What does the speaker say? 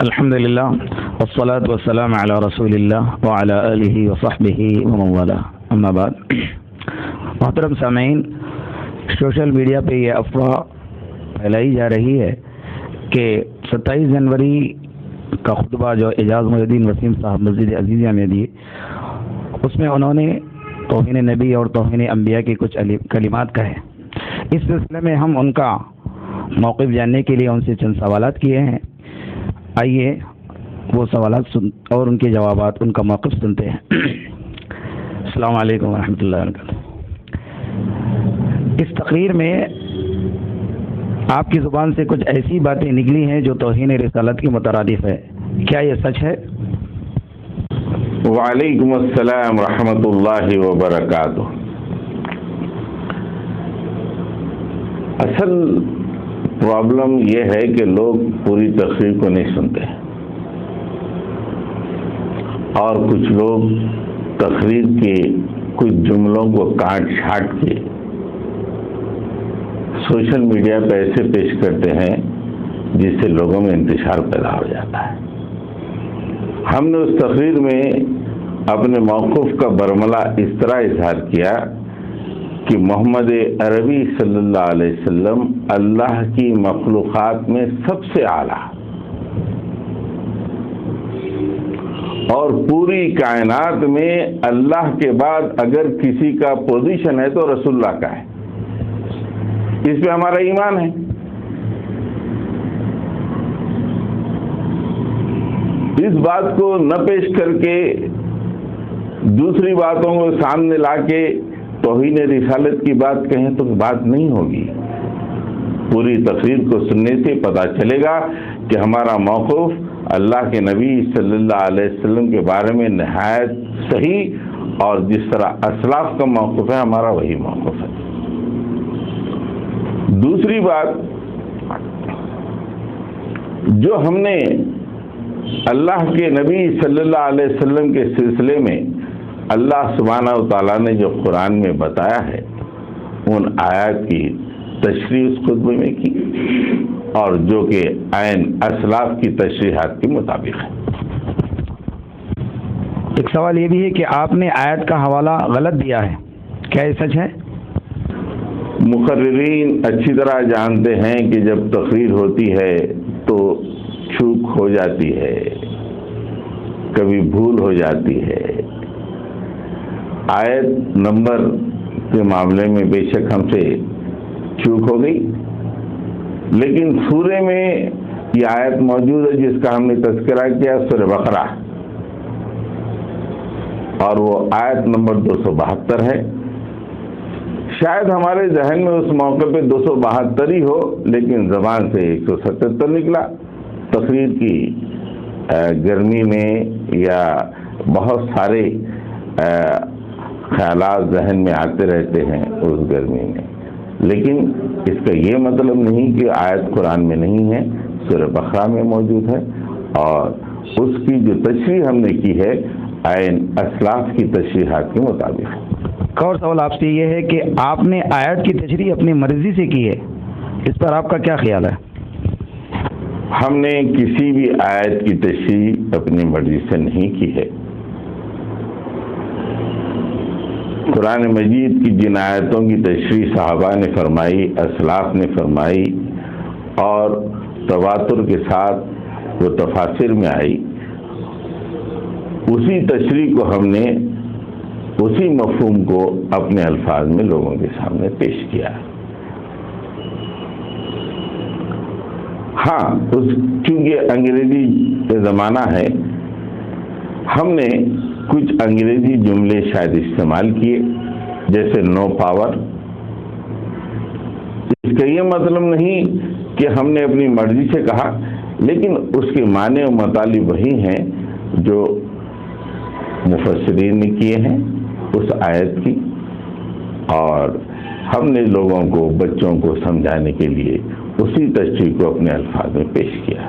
الحمدللہ والصلاة والسلام علی رسول اللہ وعلی آلہ وصحبہ ومن والہ، اما بعد۔ محترم سامعین، سوشل میڈیا پہ یہ افواہ پھیلائی جا رہی ہے کہ 27 جنوری کا خطبہ جو اعجاز محی الدین وسیم صاحب مسجد عزیزیہ میں دیے، اس میں انہوں نے توہین نبی اور توہین انبیاء کے کچھ کلمات کہے۔ اس سلسلے میں ہم ان کا موقف جاننے کے لیے ان سے چند سوالات کیے ہیں۔ آئیے وہ سوالات اور ان کے جوابات، ان کا موقف سنتے ہیں۔ السلام علیکم ورحمۃ اللہ وبرکاتہ۔ اس تقریر میں آپ کی زبان سے کچھ ایسی باتیں نکلی ہیں جو توہین رسالت کے مترادف ہے، کیا یہ سچ ہے؟ وعلیکم السلام ورحمۃ اللہ وبرکاتہ۔ اصل پرابلم یہ ہے کہ لوگ پوری تقریر کو نہیں سنتے، اور کچھ لوگ تقریر کے کچھ جملوں کو کاٹ چھانٹ کے سوشل میڈیا پہ ایسے پیش کرتے ہیں جس سے لوگوں میں انتشار پیدا ہو جاتا ہے۔ ہم نے اس تقریر میں اپنے موقف کا برملا اس طرح اظہار کیا کہ محمد عربی صلی اللہ علیہ وسلم اللہ کی مخلوقات میں سب سے اعلیٰ، اور پوری کائنات میں اللہ کے بعد اگر کسی کا پوزیشن ہے تو رسول اللہ کا ہے۔ اس پہ ہمارا ایمان ہے۔ اس بات کو نہ پیش کر کے دوسری باتوں کو سامنے لا کے توہین رسالت کی بات کہیں تو بات نہیں ہوگی۔ پوری تقریر کو سننے سے پتہ چلے گا کہ ہمارا موقف اللہ کے نبی صلی اللہ علیہ وسلم کے بارے میں نہایت صحیح، اور جس طرح اسلاف کا موقف ہے ہمارا وہی موقف ہے۔ دوسری بات، جو ہم نے اللہ کے نبی صلی اللہ علیہ وسلم کے سلسلے میں اللہ سبحانہ و تعالیٰ نے جو قرآن میں بتایا ہے، ان آیات کی تشریح اس خطبے میں کی، اور جو کہ عین اسلاف کی تشریحات کے مطابق ہے۔ ایک سوال یہ بھی ہے کہ آپ نے آیت کا حوالہ غلط دیا ہے، کیا یہ سچ ہے؟ مقررین اچھی طرح جانتے ہیں کہ جب تقریر ہوتی ہے تو چوک ہو جاتی ہے، کبھی بھول ہو جاتی ہے۔ آیت نمبر کے معاملے میں بے شک ہم سے چوک ہو گئی، لیکن سورے میں یہ آیت موجود ہے جس کا ہم نے تذکرہ کیا، سورہ بقرہ، اور وہ آیت نمبر 272 ہے۔ شاید ہمارے ذہن میں اس موقع پہ 272 ہی ہو، لیکن زبان سے 177 نکلا۔ تقریر کی گرمی میں یا بہت سارے خیالات ذہن میں آتے رہتے ہیں اس گرمی میں، لیکن اس کا یہ مطلب نہیں کہ آیت قرآن میں نہیں ہے، سورہ بقرہ میں موجود ہے، اور اس کی جو تشریح ہم نے کی ہے عین اسلاف کی تشریحات کے مطابق ہے۔ ایک اور سوال آپ سے یہ ہے کہ آپ نے آیت کی تشریح اپنی مرضی سے کی ہے، اس پر آپ کا کیا خیال ہے؟ ہم نے کسی بھی آیت کی تشریح اپنی مرضی سے نہیں کی ہے۔ قرآن مجید کی جن آیتوں کی تشریح صحابہ نے فرمائی، اسلاف نے فرمائی، اور تواتر کے ساتھ وہ تفاسیر میں آئی، اسی تشریح کو ہم نے اسی مفہوم کو اپنے الفاظ میں لوگوں کے سامنے پیش کیا۔ ہاں، چونکہ انگریزی کا زمانہ ہے، ہم نے کچھ انگریزی جملے شاید استعمال کیے، جیسے نو پاور۔ اس کا یہ مطلب نہیں کہ ہم نے اپنی مرضی سے کہا، لیکن اس کے معنی و مطالب وہی ہیں جو مفسرین نے کیے ہیں اس آیت کی، اور ہم نے لوگوں کو، بچوں کو سمجھانے کے لیے اسی تشریح کو اپنے الفاظ میں پیش کیا۔